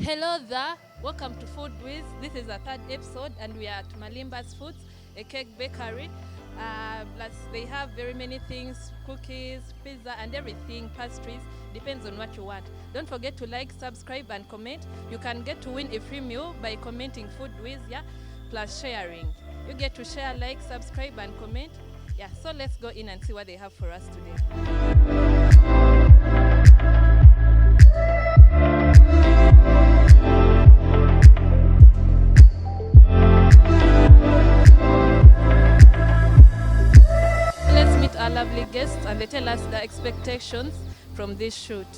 Hello there, welcome to Food Wiz. This is our third episode and we are at Malimbus Foods, a cake bakery. Plus they have very many things, cookies, pizza and everything, pastries, depends on what you want. Don't forget to like, subscribe and comment. You can get to win a free meal by commenting Food Wiz, plus sharing. You get to share, like, subscribe and comment. So let's go in and see what they have for us today. Our lovely guests and they tell us the expectations from this shoot.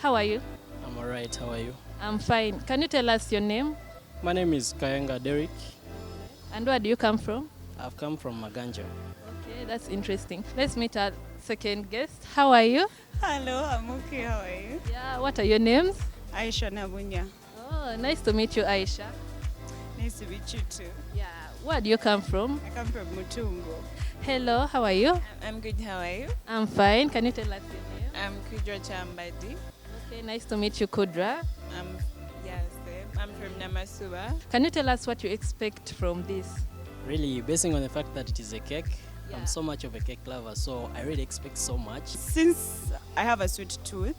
How are you? I'm alright, how are you? I'm fine. Can you tell us your name? My name is Kayenga Derek. And where do you come from? I've come from Maganja. Okay, that's interesting. Let's meet our second guest. How are you? Hello, I'm okay. How are you? What are your names? Aisha Nabunya. Oh, nice to meet you, Aisha. Nice to meet you too. Where do you come from? I come from Mutungo. Hello, how are you? I'm good. How are you? I'm fine. Can you tell us your name? I'm Kudra Chambadi. Okay, nice to meet you, Kudra. I'm from Namasuba. Can you tell us what you expect from this? Really, basing on the fact that it is a cake, I'm so much of a cake lover, so I really expect so much. Since I have a sweet tooth,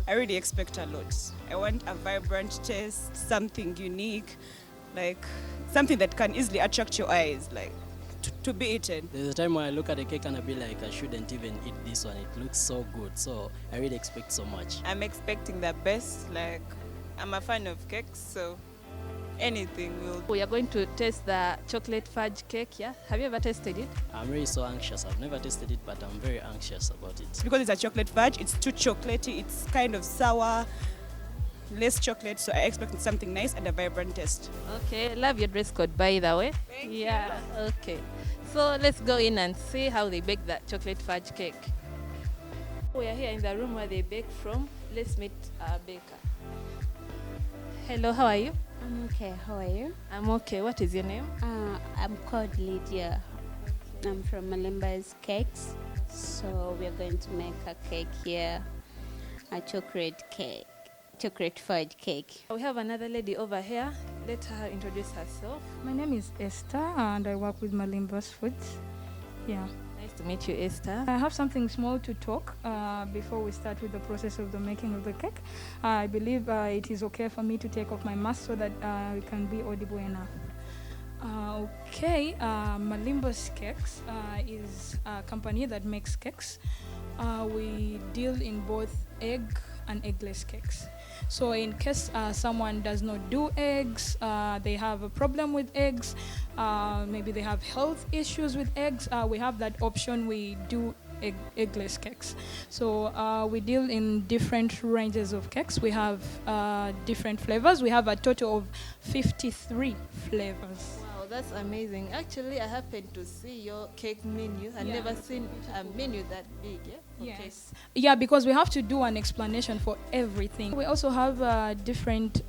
I really expect a lot. I want a vibrant taste, something unique, like something that can easily attract your eyes, like to be eaten. There's a time when I look at a cake and I be like, I shouldn't even eat this one. It looks so good. So I really expect so much. I'm expecting the best. Like, I'm a fan of cakes, so anything will. We are going to taste the chocolate fudge cake, Have you ever tasted it? I'm really so anxious. I've never tasted it, but I'm very anxious about it. Because it's a chocolate fudge, it's too chocolatey, it's kind of sour, less chocolate, so I expect something nice and a vibrant taste. Okay, love your dress code by the way. Thank you. Okay. So let's go in and see how they bake that chocolate fudge cake. We are here in the room where they bake from. Let's meet our baker. Hello, how are you? I'm okay. How are you? I'm okay. What is your name? I'm called Lydia. I'm from Malimbus Cakes. So we're going to make a cake here, a chocolate fudge cake. We have another lady over here. Let her introduce herself. My name is Esther and I work with Malimbus Foods. Nice to meet you, Esther. I have something small to talk before we start with the process of the making of the cake. I believe it is okay for me to take off my mask so that we can be audible enough. Malimbus Cakes is a company that makes cakes. We deal in both egg and eggless cakes. So in case someone does not do eggs, they have a problem with eggs, maybe they have health issues with eggs, we have that option. We do eggless cakes. So we deal in different ranges of cakes. We have different flavors. We have a total of 53 flavors. Wow, that's amazing. Actually, I happened to see your cake menu. I've never seen a menu that big. Yes. Yeah, because we have to do an explanation for everything. We also have different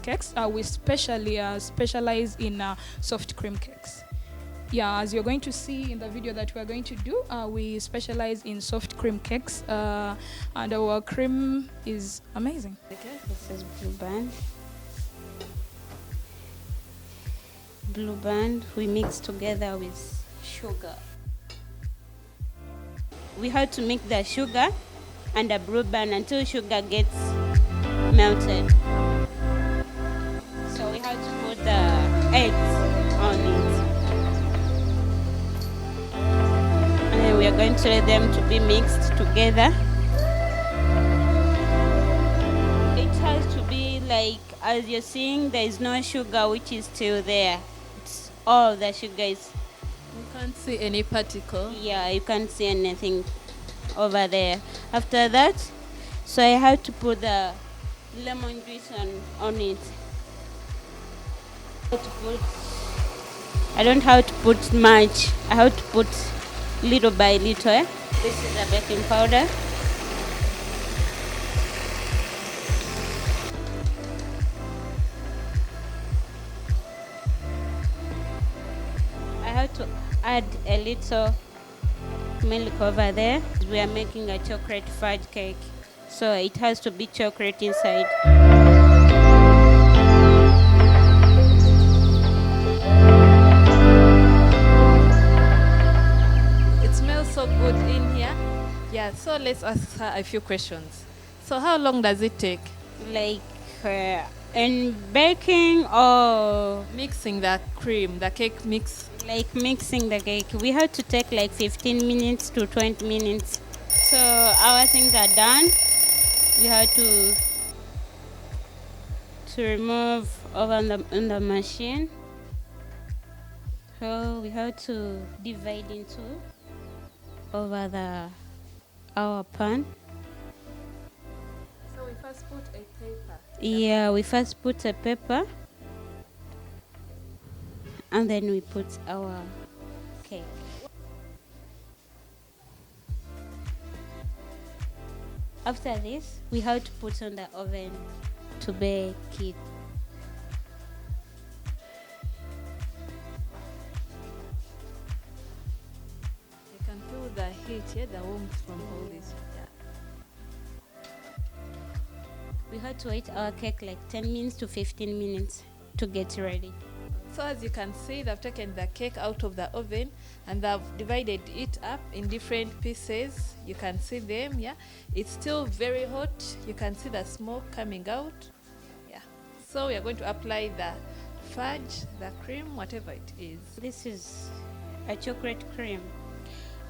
cakes. We specialize in soft cream cakes. As you're going to see in the video that we're going to do, we specialize in soft cream cakes, and our cream is amazing. Okay. This is Blue Band. Blue Band we mix together with sugar. We have to mix the sugar and the Blue Band until sugar gets melted. So we have to put the eggs on it. And then we are going to let them to be mixed together. It has to be like, as you're seeing, there is no sugar which is still there. It's all the sugar is. You can't see any particle. Yeah, you can't see anything over there. After that, so I have to put the lemon juice on it. I don't have to put much. I have to put little by little. This is the baking powder. I have to add a little milk over there. We are making a chocolate fudge cake, so it has to be chocolate inside. let's ask her a few questions. So how long does it take Like in baking or mixing the cream, the cake mix? like mixing the cake, we have to take like 15 minutes to 20 minutes. So our things are done. We have to remove over on the machine. So we have to divide into over our pan. So we first put a paper. Yeah, we first put a pepper and then we put our cake. After this, we have to put on the oven to bake it. You can feel the heat, yeah, the warmth from all this. Yeah. We have to wait our cake like 10 minutes to 15 minutes to get ready. So as you can see, they've taken the cake out of the oven and they've divided it up in different pieces. You can see them, yeah. It's still very hot. You can see the smoke coming out. Yeah. So we are going to apply the fudge, the cream, whatever it is. This is a chocolate cream.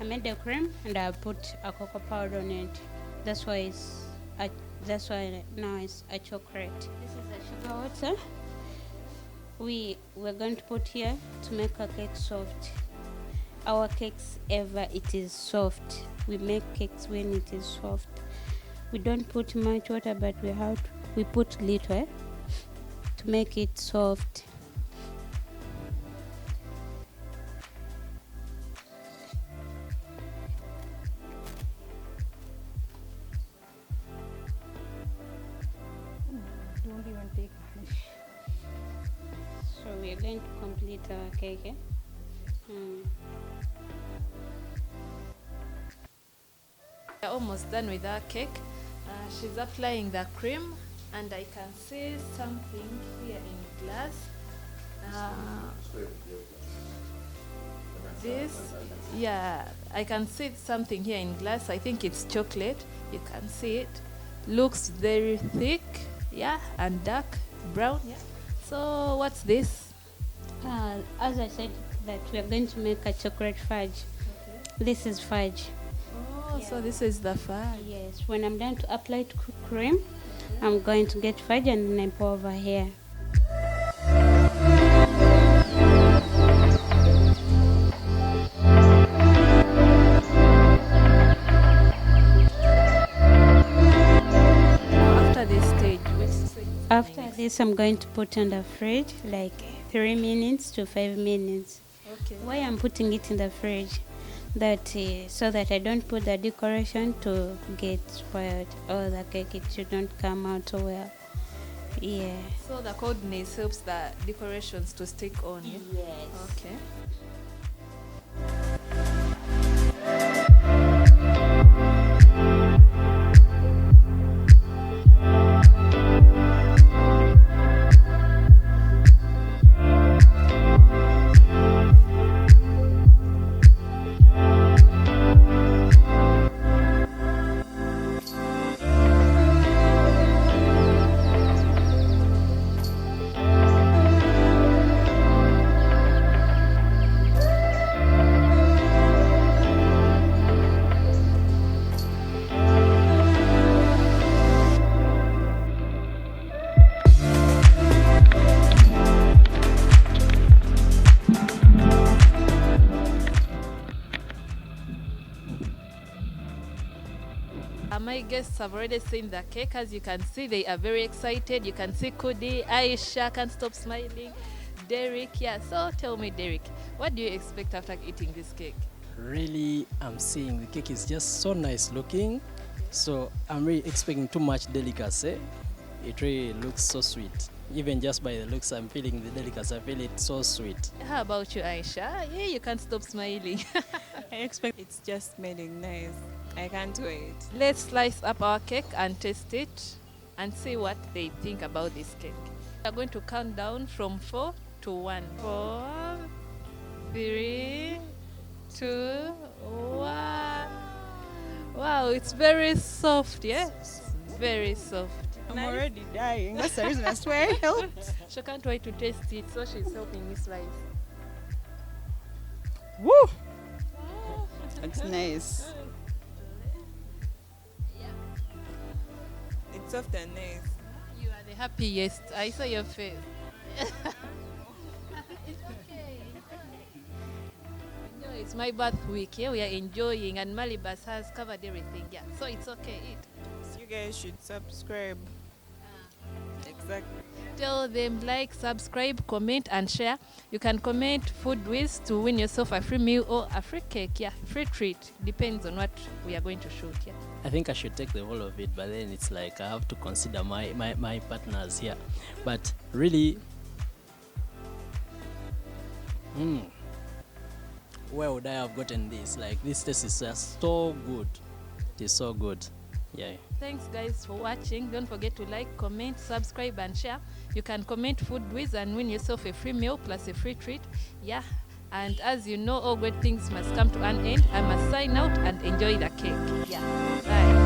I made the cream and I put a cocoa powder on it. That's why now it's a chocolate. This is a sugar water. We're going to put here to make our cake soft. Our cakes ever it is soft. We make cakes when it is soft. We don't put much water, but we put little to make it soft. Don't even take much. So we are going to complete our cake. Eh? We're almost done with our cake. She's applying the cream and I can see something here in glass. I can see something here in glass. I think it's chocolate. You can see it. Looks very thick, yeah, and dark brown, yeah. So what's this? As I said, that we are going to make a chocolate fudge. Okay. This is fudge. Oh, so this is the fudge. Yes. When I'm done to apply cream, okay, I'm going to get fudge and then I pour over here. After this, I'm going to put in the fridge like 3 minutes to 5 minutes. Okay. Why I'm putting it in the fridge? That so that I don't put the decoration to get spoiled or the cake it shouldn't come out well. Yeah. So the coldness helps the decorations to stick on. Yeah? Yes. Okay. My guests have already seen the cake. As you can see, they are very excited. You can see Kudi, Aisha can't stop smiling, Derek. Yeah, so tell me, Derek, what do you expect after eating this cake? Really, I'm seeing the cake is just so nice looking. So I'm really expecting too much delicacy. It really looks so sweet. Even just by the looks, I'm feeling the delicacy. I feel it so sweet. How about you, Aisha? Yeah, you can't stop smiling. I expect it's just smelling nice. I can't wait. Let's slice up our cake and taste it and see what they think about this cake. We are going to count down from 4 to 1. 4, 3, 2, 1. Wow, it's very soft, yeah? Very soft. I'm already dying. That's the reason I swear I helped. She can't wait to taste it, so she's helping me slice. Woo! That's nice. It's soft and nice. You are the happiest. I saw your face. No, it's my birth week. Yeah, we are enjoying, and Malimbus has covered everything. Yeah, so it's okay. Eat. So you guys should subscribe. Exactly. Tell them like, subscribe, comment, and share. You can comment food with to win yourself a free meal or a free cake. Yeah, free treat. Depends on what we are going to shoot. Yeah. I think I should take the whole of it, but then it's like I have to consider my partners here. But really, where would I have gotten this? Like, this taste is just so good. It is so good. Yeah. Thanks guys for watching. Don't forget to like, comment, subscribe, and share. You can comment food with and win yourself a free meal plus a free treat. Yeah. And as you know, all great things must come to an end. I must sign out and enjoy the cake. Yeah. Bye.